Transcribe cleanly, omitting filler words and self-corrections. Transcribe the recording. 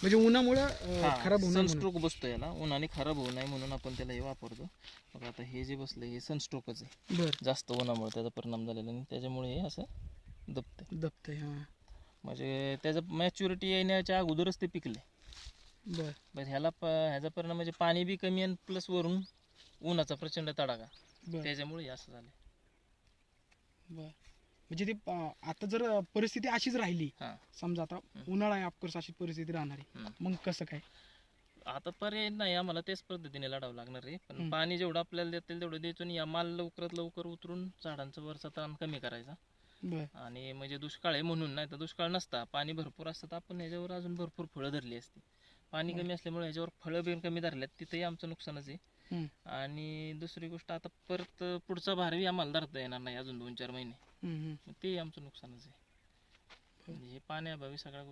म्हणजे उन्हामुळे खराब होणार म्हणून. सनस्ट्रोक बसतो याला, उन्हाने खराब होऊ नये म्हणून आपण त्याला हे वापरतो. बघा आता हे जे बसलं हे सनस्ट्रोकच आहे, बरं. जास्त उन्हामुळे त्याचा परिणाम झालेला आणि त्याच्यामुळे हे असं दबतंय. हां. म्हणजे त्याचं मॅच्युरिटी येण्याच्या अगोदरच ते पिकले. बरं. बस ह्याचा परिणाम म्हणजे पाणी बी कमी आणि प्लस वरून उन्हाचा प्रचंड तडाखा, बरं. त्याच्यामुळे हे असं झालं. बरं. म्हणजे ते आता जर परिस्थिती अशीच राहिली, हां. समजा आता उन्हाळा आहे ऑफकोर्स, अशी परिस्थिती राहणार आहे, मग कसं काय? आता पर्याय नाही, आम्हाला त्याच पद्धतीने लढावं लागणार आहे. पण पाणी जेवढं आपल्याला देता येईल तेवढं द्यायचं आणि या माल लवकरात लवकर उतरून झाडांचा वरचा ताण कमी करायचा. बरं. आणि म्हणजे दुष्काळ आहे म्हणून नाही तर दुष्काळ नसता, पाणी भरपूर असतं तर आपण ह्याच्यावर अजून भरपूर फळं धरली असती. पाणी कमी असल्यामुळे ह्याच्यावर फळं बी कमी धरल्यात, तिथंही आमचं नुकसानच आहे. आणि दुसरी गोष्ट, आता परत पुढचा भारही आम्हाला धरता येणार नाही अजून 2-4 महिने, ते आमचं नुकसानच आहे. म्हणजे हे पाण्याअभावी सगळ्या गोष्टी